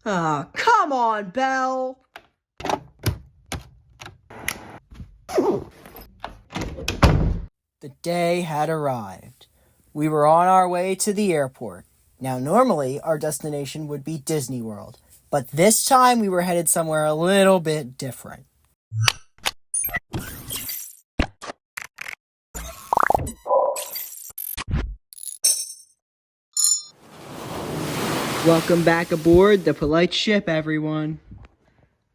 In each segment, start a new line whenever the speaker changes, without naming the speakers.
Ah, come on, Belle! The day had arrived. We were on our way to the airport. Now, normally, our destination would be Disney World, but this time we were headed somewhere a little bit different. Welcome back aboard the Polite Ship, everyone.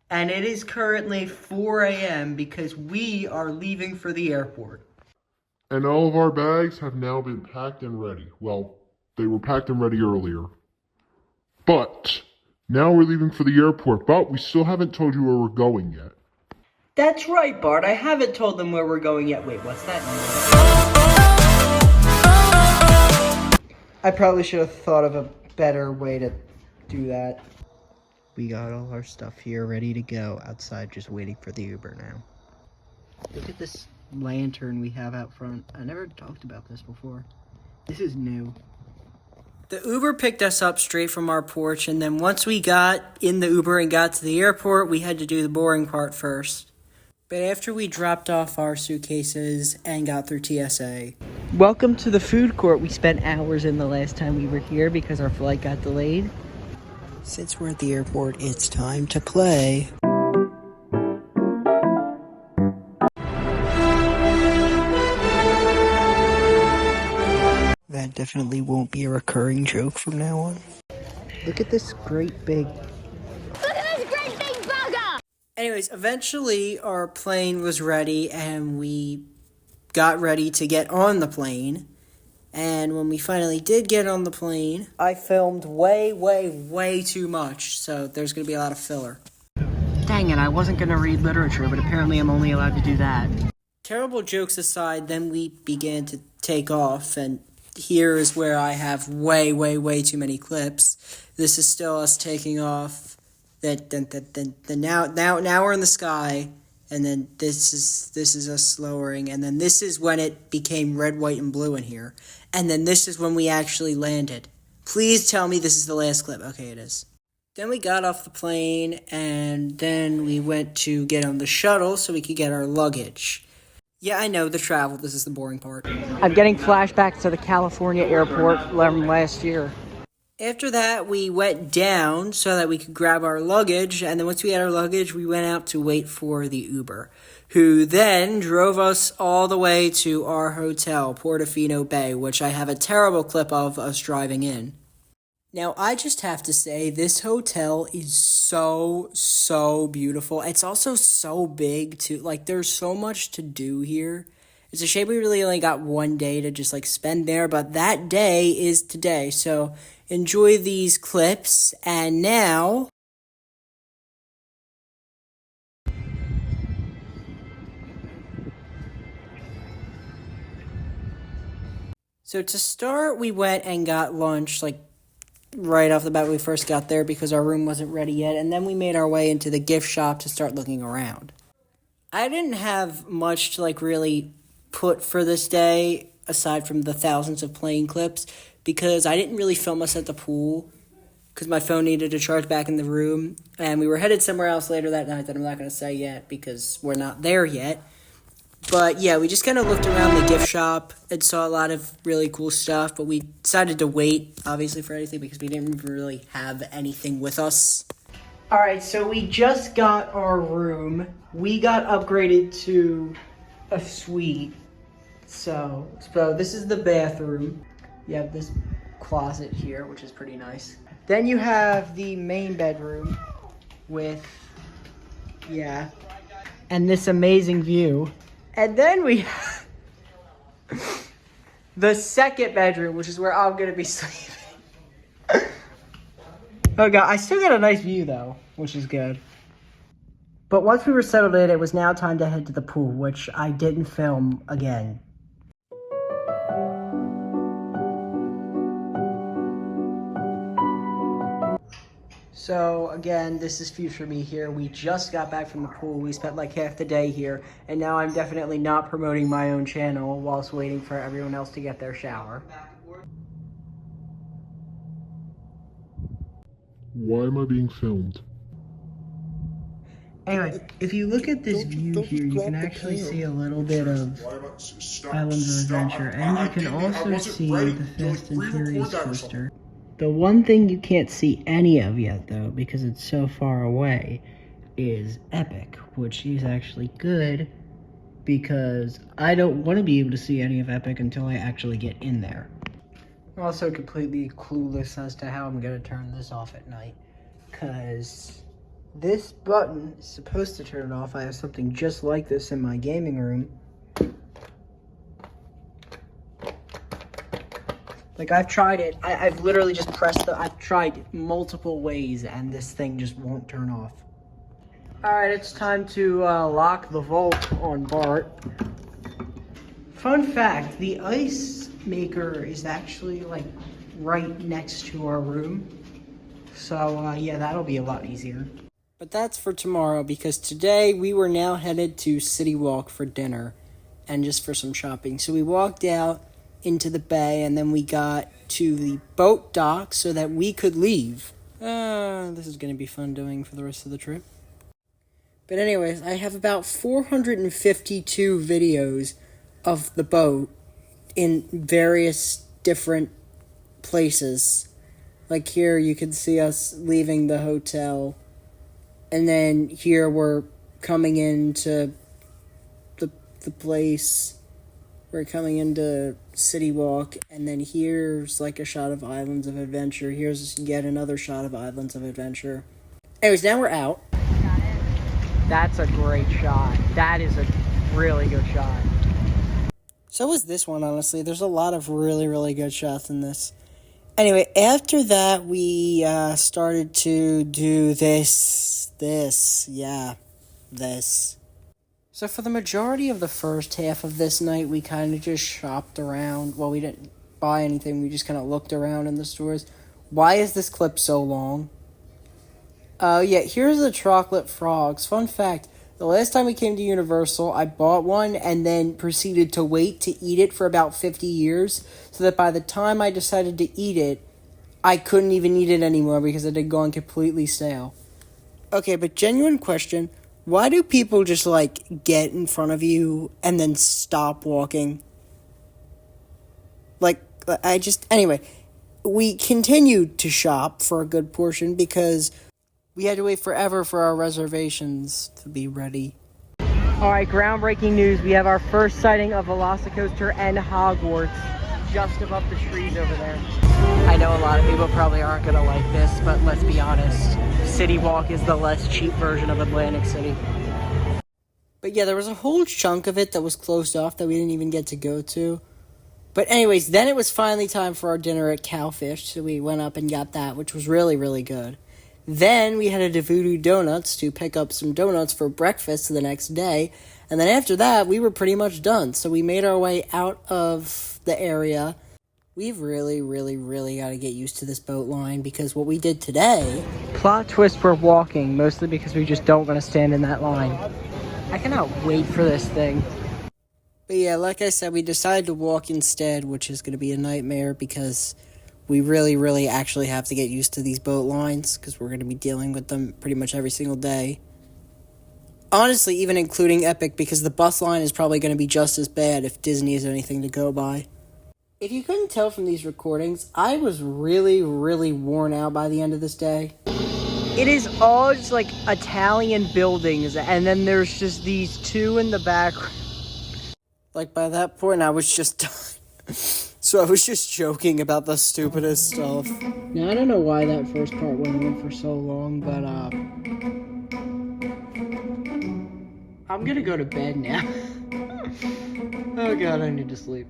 And it is currently 4 a.m. because we are leaving for the airport.
And all of our bags have now been packed and ready. Well, they were packed and ready earlier. But now we're leaving for the airport, but we still haven't told you where we're going yet.
That's right, Bart. I haven't told them where we're going yet. Wait, what's that? I probably should have thought of a better way to do that. We got all our stuff here ready to go outside, just waiting for the Uber now. Look at this lantern we have out front. I never talked about this before. This is new. The Uber picked us up straight from our porch, and then once we got in the Uber and got to the airport, we had to do the boring part first. But after we dropped off our suitcases and got through TSA. Welcome to the food court we spent hours in the last time we were here because our flight got delayed. Since we're at the airport, it's time to play. That definitely won't be a recurring joke from now on. Look at this great big...
Look at this great big bugger!
Anyways, eventually our plane was ready and we got ready to get on the plane. And when we finally did get on the plane, I filmed way too much. So there's going to be a lot of filler. Dang it, I wasn't going to read literature, but apparently I'm only allowed to do that. Terrible jokes aside, then we began to take off, and here is where I have way too many clips. This is still us taking off. Now we're in the sky, and then this is us lowering, and then this is when it became red, white, and blue in here. And then this is when we actually landed. Please tell me this is the last clip. Okay, it is. Then we got off the plane, and then we went to get on the shuttle so we could get our luggage. Yeah, I know, the travel. This is the boring part. I'm getting flashbacks to the California airport from last year. After that, we went down so that we could grab our luggage, and then once we had our luggage, we went out to wait for the Uber, who then drove us all the way to our hotel, Portofino Bay, which I have a terrible clip of us driving in. Now, I just have to say, this hotel is so beautiful. It's also so big, too. Like, there's so much to do here. It's a shame we really only got one day to just, spend there, but that day is today, so enjoy these clips, and now... So to start, we went and got lunch, right off the bat when we first got there because our room wasn't ready yet, and then we made our way into the gift shop to start looking around. I didn't have much to, really put for this day, aside from the thousands of plane clips, because I didn't really film us at the pool, because my phone needed to charge back in the room, and we were headed somewhere else later that night that I'm not going to say yet, because we're not there yet. But yeah, we just kind of looked around the gift shop and saw a lot of really cool stuff, but we decided to wait, obviously, for anything because we didn't really have anything with us. Alright, so we just got our room. We got upgraded to a suite. So this is the bathroom. You have this closet here, which is pretty nice. Then you have the main bedroom with, and this amazing view. And then we have the second bedroom, which is where I'm going to be sleeping. Oh god, I still got a nice view though, which is good. But once we were settled in, it was now time to head to the pool, which I didn't film again. So again, this is future me here. We just got back from the pool. We spent like half the day here, and now I'm definitely not promoting my own channel whilst waiting for everyone else to get their shower.
Why am I being filmed?
Anyway, if you look at this view here, you can actually see a little bit of Islands of Adventure, and you can also see the Fast and Furious coaster. The one thing you can't see any of yet, though, because it's so far away, is Epic, which is actually good because I don't want to be able to see any of Epic until I actually get in there. I'm also completely clueless as to how I'm going to turn this off at night, because this button is supposed to turn it off. I have something just like this in my gaming room. Like, I've tried it. I've literally just pressed I've tried multiple ways, and this thing just won't turn off. Alright, it's time to lock the vault on Bart. Fun fact, the ice maker is actually, like, right next to our room. So, yeah, that'll be a lot easier. But that's for tomorrow, because today we were now headed to CITYWALK for dinner and just for some shopping. So we walked out into the bay, and then we got to the boat dock so that we could leave. This is going to be fun doing for the rest of the trip. But anyways, I have about 452 videos of the boat in various different places. Like here, you can see us leaving the hotel. And then here we're coming into the place. We're coming into CITYWALK. And then here's like a shot of Islands of Adventure. Here's yet another shot of Islands of Adventure. Anyways, now we're out. That's a great shot. That is a really good shot. So was this one, honestly. There's a lot of really, really good shots in this. Anyway, after that, we started to do this. So for the majority of the first half of this night, we kind of just shopped around. Well, we didn't buy anything. We just kind of looked around in the stores. Why is this clip so long? Yeah, here's the chocolate frogs. Fun fact, the last time we came to Universal, I bought one and then proceeded to wait to eat it for about 50 years, so that by the time I decided to eat it, I couldn't even eat it anymore because it had gone completely stale. Okay, but genuine question, why do people just, like, get in front of you and then stop walking? Like, anyway, we continued to shop for a good portion because we had to wait forever for our reservations to be ready. Alright, groundbreaking news. We have our first sighting of Velocicoaster and Hogwarts just above the trees over there. I know a lot of people probably aren't going to like this, but let's be honest. CITYWALK is the less cheap version of Atlantic City. But yeah, there was a whole chunk of it that was closed off that we didn't even get to go to. But anyways, then it was finally time for our dinner at Cowfish, so we went up and got that, which was really, really good. Then we headed to Voodoo Donuts to pick up some donuts for breakfast the next day. And then after that, we were pretty much done. So we made our way out of the area. We've really, really, really got to get used to this boat line because what we did today... Plot twist, we're walking, mostly because we just don't want to stand in that line. I cannot wait for this thing. But yeah, like I said, we decided to walk instead, which is going to be a nightmare because we really, really actually have to get used to these boat lines because we're going to be dealing with them pretty much every single day. Honestly, even including Epic, because the bus line is probably going to be just as bad if Disney is anything to go by. If you couldn't tell from these recordings, I was really, really worn out by the end of this day. It is all just like Italian buildings, and then there's just these two in the background. Like by that point, I was just done. So I was just joking about the stupidest stuff. Now, I don't know why that first part went on for so long, but, I'm gonna go to bed now. Oh god, I need to sleep.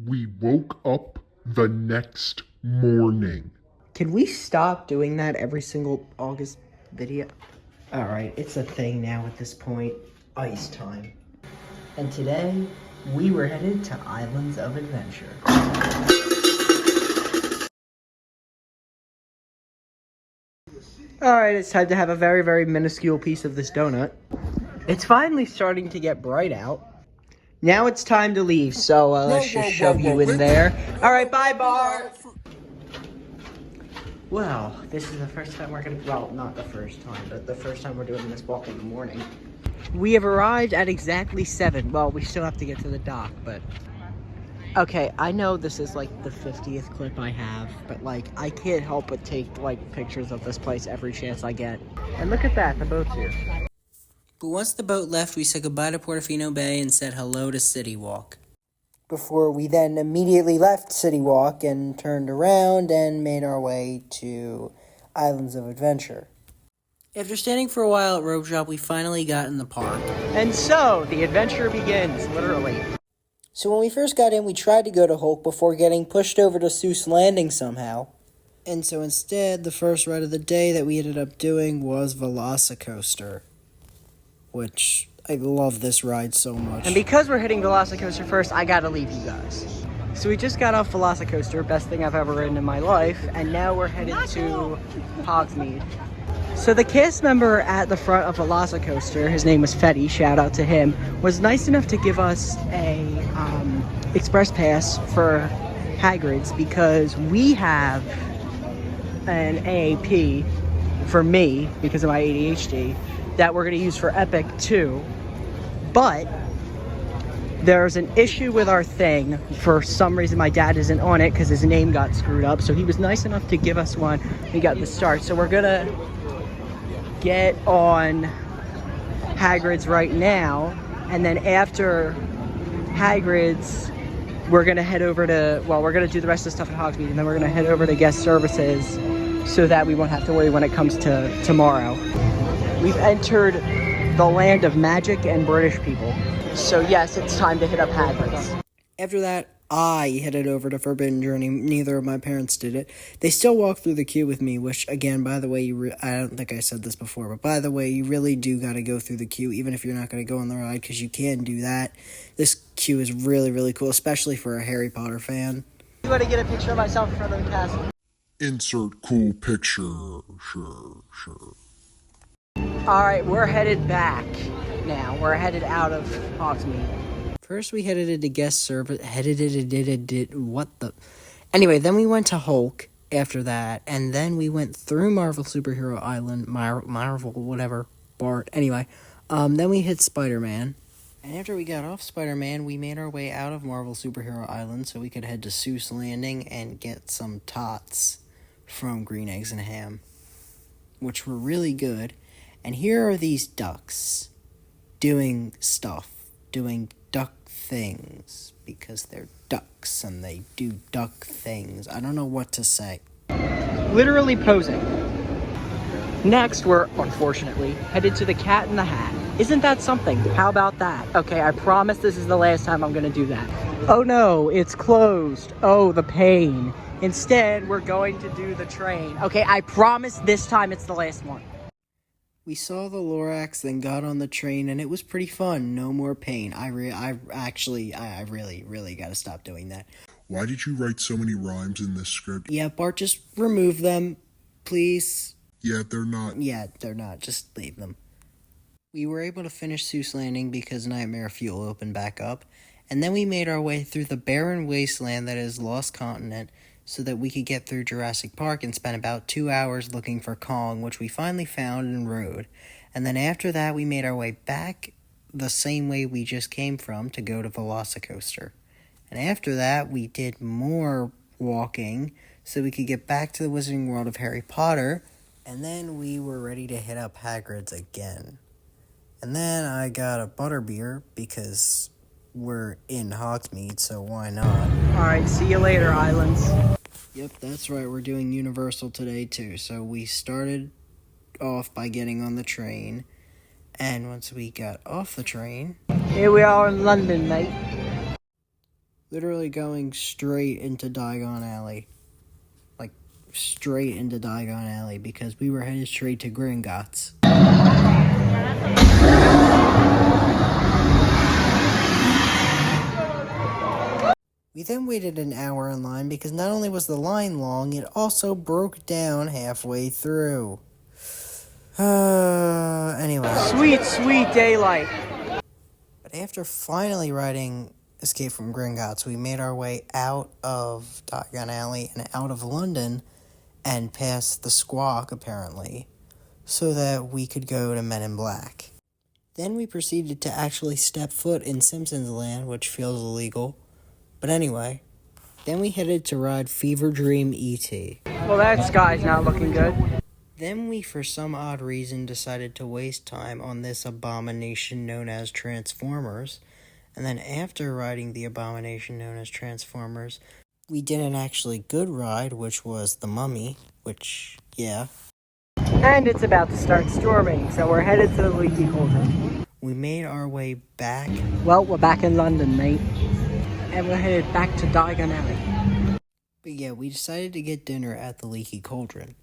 We woke up the next morning.
Can we stop doing that every single August video? Alright, it's a thing now at this point. Ice time. And today, we were headed to Islands of Adventure. Alright, it's time to have a very, very minuscule piece of this donut. It's finally starting to get bright out. Now it's time to leave, so let's just shove you in there. Alright, bye, Bart! Well, this is the first time we're gonna, well, not the first time, but the first time we're doing this walk in the morning. We have arrived at exactly 7. Well, we still have to get to the dock, but... Okay, I know this is like the 50th clip I have, but like, I can't help but take like pictures of this place every chance I get. And look at that, the boat's here. But once the boat left, we said goodbye to Portofino Bay and said hello to CITYWALK. Before we then immediately left CITYWALK and turned around and made our way to Islands of Adventure. After standing for a while at Rope Shop, we finally got in the park. And so, the adventure begins, literally. So when we first got in, we tried to go to Hulk before getting pushed over to Seuss Landing somehow. And so instead, the first ride of the day that we ended up doing was Velocicoaster, which I love this ride so much. And because we're hitting Velocicoaster first, I gotta leave you guys. So we just got off Velocicoaster, best thing I've ever ridden in my life, and now we're headed to Hogsmeade. So the cast member at the front of Velocicoaster, his name was Fetty, shout out to him, was nice enough to give us a express pass for Hagrid's because we have an AAP for me, because of my ADHD, that we're going to use for Epic too. But there's an issue with our thing. For some reason, my dad isn't on it because his name got screwed up. So he was nice enough to give us one. We got the start. So we're going to get on Hagrid's right now. And then after Hagrid's, we're going to head over to, well, we're going to do the rest of the stuff at Hogsmeade. And then we're going to head over to guest services so that we won't have to worry when it comes to tomorrow. We've entered the land of magic and British people. So yes, it's time to hit up Hagrid's. After that, I headed over to Forbidden Journey. Neither of my parents did it. They still walked through the queue with me, which, again, by the way, I don't think I said this before, but by the way, you really do got to go through the queue, even if you're not going to go on the ride, because you can do that. This queue is really, really cool, especially for a Harry Potter fan. You want to get a picture of myself in front of the castle?
Insert cool picture. Sure.
Alright, we're headed back now. We're headed out of Hogsmeade. First, we headed into guest service. Anyway, then we went to Hulk after that, and then we went through Marvel Superhero Island, Marvel, whatever, Bart. Anyway, then we hit Spider-Man. And after we got off Spider-Man, we made our way out of Marvel Superhero Island so we could head to Seuss Landing and get some tots from Green Eggs and Ham, which were really good. And here are these ducks doing stuff, doing duck things, because they're ducks and they do duck things. I don't know what to say. Literally posing. Next, we're, unfortunately, headed to the Cat in the Hat. Isn't that something? How about that? Okay, I promise this is the last time I'm gonna do that. Oh no, it's closed. Oh, the pain. Instead, we're going to do the train. Okay, I promise this time it's the last one. We saw the Lorax, then got on the train, and it was pretty fun. No more pain. I really gotta stop doing that.
Why did you write so many rhymes in this script?
Yeah, Bart, just remove them, please.
Yeah, they're not.
Yeah, they're not. Just leave them. We were able to finish Seuss Landing because Nightmare Fuel opened back up, and then we made our way through the barren wasteland that is Lost Continent, so that we could get through Jurassic Park and spend about 2 hours looking for Kong, which we finally found and rode. And then after that, we made our way back the same way we just came from to go to Velocicoaster. And after that, we did more walking so we could get back to the Wizarding World of Harry Potter. And then we were ready to hit up Hagrid's again. And then I got a butterbeer because we're in Hogsmeade, so why not? Alright, see you later, Islands. Yep, that's right, we're doing Universal today too. So we started off by getting on the train, and once we got off the train... Here we are in London, mate. Literally going straight into Diagon Alley. Like, straight into Diagon Alley, because we were headed straight to Gringotts. We then waited an hour in line because not only was the line long, it also broke down halfway through. Anyway. Sweet, sweet daylight. But after finally riding Escape from Gringotts, we made our way out of Diagon Alley and out of London and past the Squawk, apparently, so that we could go to Men in Black. Then we proceeded to actually step foot in Simpsons Land, which feels illegal. But anyway, then we headed to ride Fever Dream ET. Well, that sky's not looking good. Then we, for some odd reason, decided to waste time on this abomination known as Transformers. And then after riding the abomination known as Transformers, we did an actually good ride, which was The Mummy, which, yeah. And it's about to start storming, so we're headed to the Leaky Cauldron. We made our way back. Well, we're back in London, mate. And we're headed back to Diagon Alley. But yeah, we decided to get dinner at the Leaky Cauldron.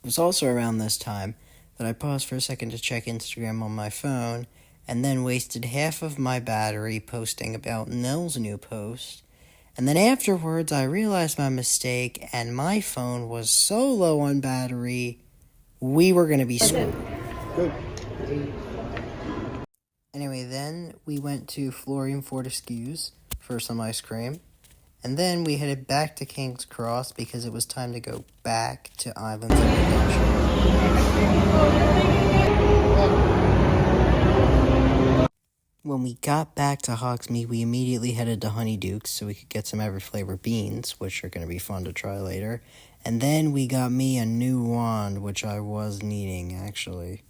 It was also around this time that I paused for a second to check Instagram on my phone, and then wasted half of my battery posting about Nell's new post. And then afterwards, I realized my mistake, and my phone was so low on battery, we were going to be screwed. Good. Anyway, then we went to Florian Fortescue's for some ice cream. And then we headed back to King's Cross because it was time to go back to Islands of Adventure. When we got back to Hogsmeade, we immediately headed to Honeyduke's so we could get some every flavor beans, which are going to be fun to try later. And then we got me a new wand, which I was needing, actually.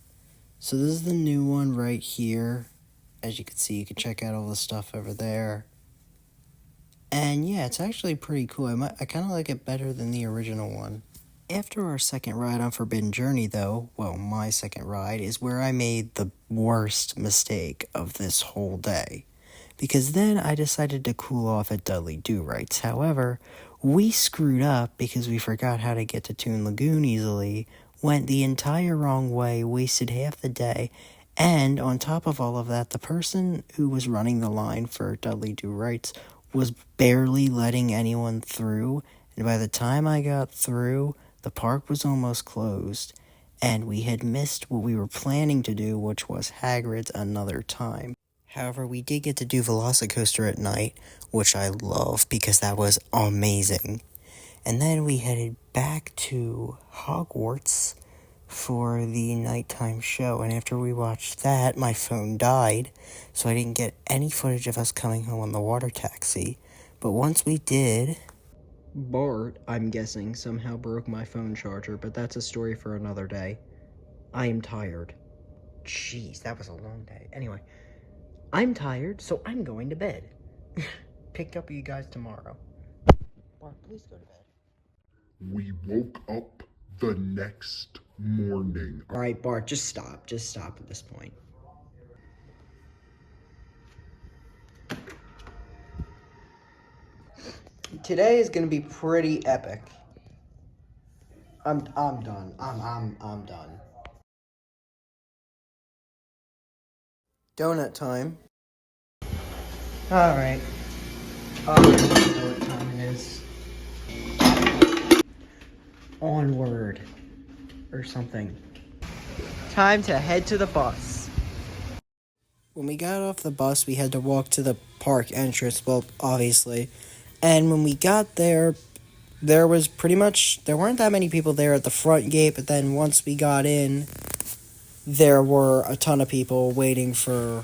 So this is the new one right here. As you can see, you can check out all the stuff over there. And yeah, it's actually pretty cool. I kind of like it better than the original one. After our second ride on Forbidden Journey, though, well, my second ride, is where I made the worst mistake of this whole day. Because then I decided to cool off at Dudley Do-Rights. However, we screwed up because we forgot how to get to Toon Lagoon easily, went the entire wrong way, wasted half the day, and on top of all of that, the person who was running the line for Dudley Do-Rights was barely letting anyone through, and by the time I got through, the park was almost closed, and we had missed what we were planning to do, which was Hagrid's Another Time. However, we did get to do Velocicoaster at night, which I love because that was amazing. And then we headed back to Hogwarts for the nighttime show, and after we watched that, my phone died, so I didn't get any footage of us coming home on the water taxi. But once we did, Bart, I'm guessing, somehow broke my phone charger, but that's a story for another day. I am tired. Jeez, that was a long day. Anyway, I'm tired, so I'm going to bed. Pick up you guys tomorrow. Bart, please go to bed.
We woke up the next morning.
Alright, Bart, just stop. Just stop at this point. Today is gonna be pretty epic. I'm done. I'm done. Donut time. Alright. I don't know what time it is. Onward. Or something. Time to head to the bus. When we got off the bus, we had to walk to the park entrance, well, obviously. And when we got there, there weren't that many people there at the front gate, but then once we got in, there were a ton of people waiting to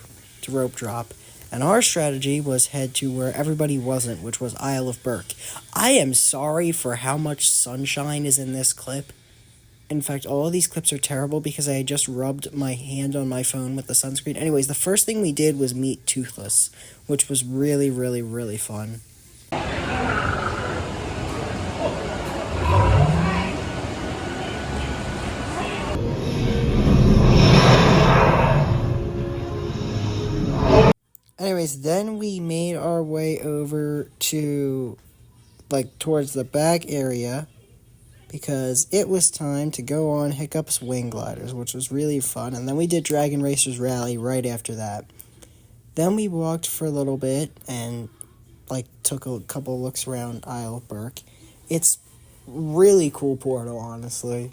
rope drop. And our strategy was head to where everybody wasn't, which was Isle of Burke. I am sorry for how much sunshine is in this clip. In fact, all of these clips are terrible because I had just rubbed my hand on my phone with the sunscreen. Anyways, the first thing we did was meet Toothless, which was really, really, really fun. Anyways, then we made our way over to, towards the back area, because it was time to go on Hiccup's Wing Gliders, which was really fun. And then we did Dragon Racers Rally right after that. Then we walked for a little bit and, took a couple looks around Isle of Burke. It's really cool portal, honestly.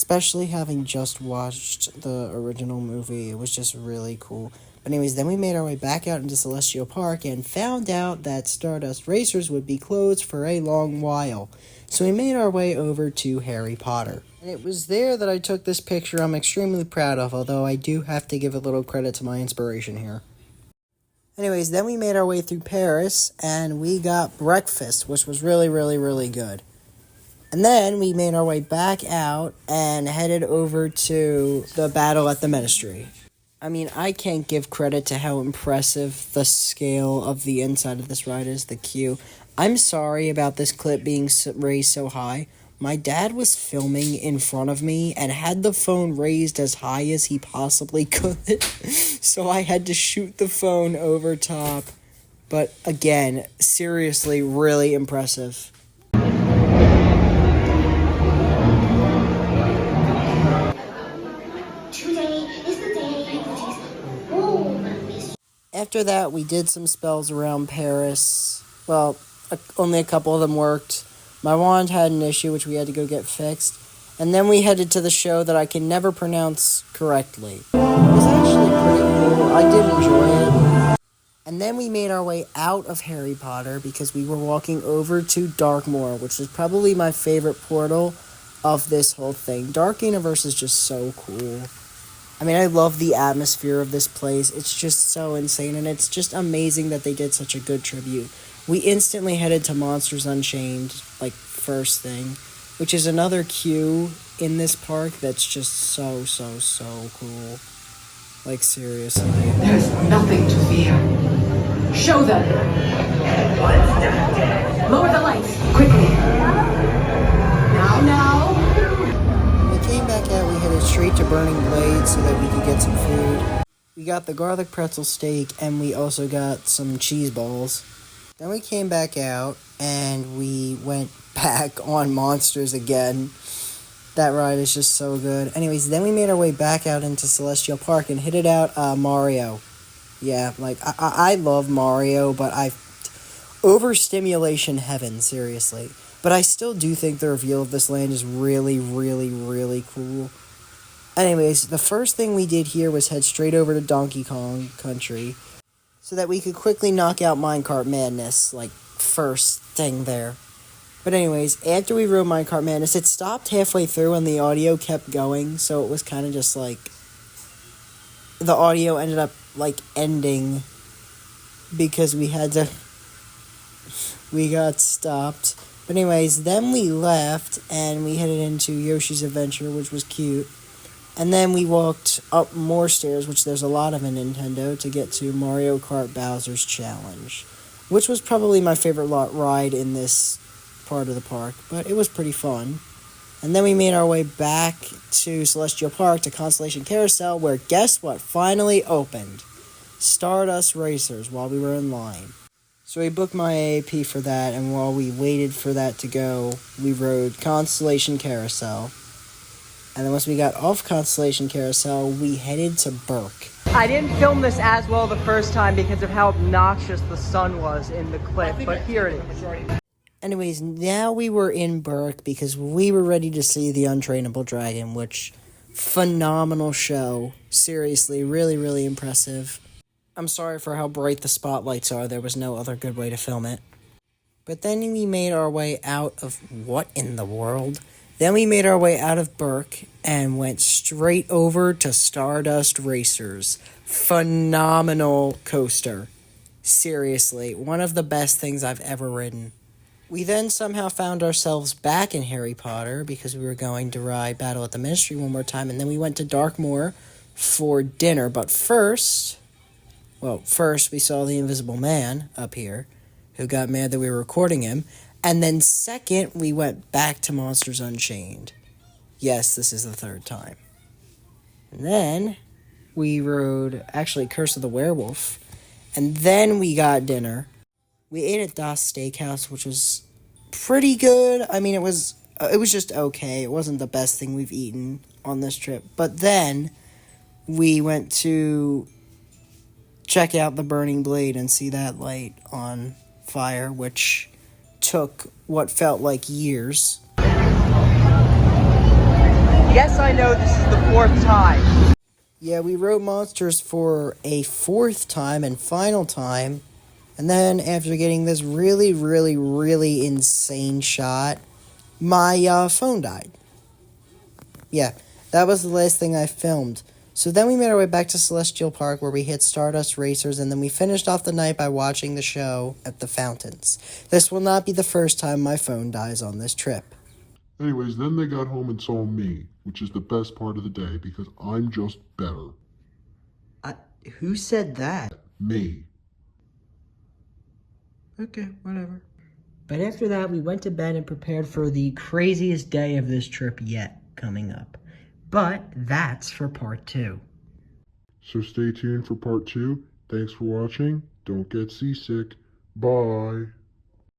Especially having just watched the original movie, it was just really cool. But anyways, then we made our way back out into Celestial Park and found out that Stardust Racers would be closed for a long while. So we made our way over to Harry Potter. And it was there that I took this picture I'm extremely proud of, although I do have to give a little credit to my inspiration here. Anyways, then we made our way through Paris, and we got breakfast, which was really, really, really good. And then we made our way back out and headed over to the battle at the Ministry. I mean, I can't give credit to how impressive the scale of the inside of this ride is, the queue. I'm sorry about this clip being raised so high. My dad was filming in front of me and had the phone raised as high as he possibly could. So I had to shoot the phone over top. But again, seriously, really impressive. After that, we did some spells around Paris. Well, only a couple of them worked. My wand had an issue, which we had to go get fixed. And then we headed to the show that I can never pronounce correctly. It was actually pretty cool. I did enjoy it. And then we made our way out of Harry Potter because we were walking over to Darkmoor, which is probably my favorite portal of this whole thing. Dark Universe is just so cool. I mean, I love the atmosphere of this place. It's just so insane, and it's just amazing that they did such a good tribute. We instantly headed to Monsters Unchained, like, first thing, which is another queue in this park that's just so, so, so cool. Like, seriously.
There's nothing to fear. Show them. Lower the lights, quickly. Now.
When we came back out, we headed straight to Burning Blade so that we could get some food. We got the garlic pretzel steak, and we also got some cheese balls. Then we came back out, and we went back on Monsters again. That ride is just so good. Anyways, then we made our way back out into Celestial Park and hit it out Mario. Yeah, like, I love Mario, but overstimulation heaven, seriously. But I still do think the reveal of this land is really, really, really cool. Anyways, the first thing we did here was head straight over to Donkey Kong Country so that we could quickly knock out Minecart Madness, like, first thing there. But anyways, after we rode Minecart Madness, it stopped halfway through and the audio kept going, so it was kind of just like, the audio ended up, like, ending because we got stopped. But anyways, then we left and we headed into Yoshi's Adventure, which was cute. And then we walked up more stairs, which there's a lot of in Nintendo, to get to Mario Kart Bowser's Challenge, which was probably my favorite ride in this part of the park, but it was pretty fun. And then we made our way back to Celestial Park to Constellation Carousel, where guess what finally opened? Stardust Racers, while we were in line. So we booked my AAP for that, and while we waited for that to go, we rode Constellation Carousel. And then once we got off Constellation Carousel, we headed to Burke. I didn't film this as well the first time because of how obnoxious the sun was in the clip, but here it is. Anyways, now we were in Burke because we were ready to see the Untrainable Dragon, which, phenomenal show. Seriously, really, really impressive. I'm sorry for how bright the spotlights are. There was no other good way to film it. But then we made our way out of... What in the world? Then we made our way out of Burke and went straight over to Stardust Racers. Phenomenal coaster. Seriously, one of the best things I've ever ridden. We then somehow found ourselves back in Harry Potter because we were going to ride Battle at the Ministry one more time, and then we went to Darkmoor for dinner. But first we saw the Invisible Man up here, who got mad that we were recording him. And then second, we went back to Monsters Unchained. Yes, this is the third time. And then we rode, actually, Curse of the Werewolf. And then we got dinner. We ate at Das Steakhouse, which was pretty good. I mean, it was just okay. It wasn't the best thing we've eaten on this trip. But then we went to check out the Burning Blade and see that light on fire, which took what felt like years. Yes, I know this is the 4th time. Yeah, we wrote monsters for a 4th time and final time. And then after getting this really, really, really insane shot, my phone died. Yeah, that was the last thing I filmed. So then we made our way back to Celestial Park where we hit Stardust Racers, and then we finished off the night by watching the show at the fountains. This will not be the first time my phone dies on this trip.
Anyways, then they got home and saw me, which is the best part of the day because I'm just better.
Who said that?
Me.
Okay, whatever. But after that, we went to bed and prepared for the craziest day of this trip yet coming up. But that's for part 2.
So stay tuned for part 2. Thanks for watching. Don't get seasick. Bye.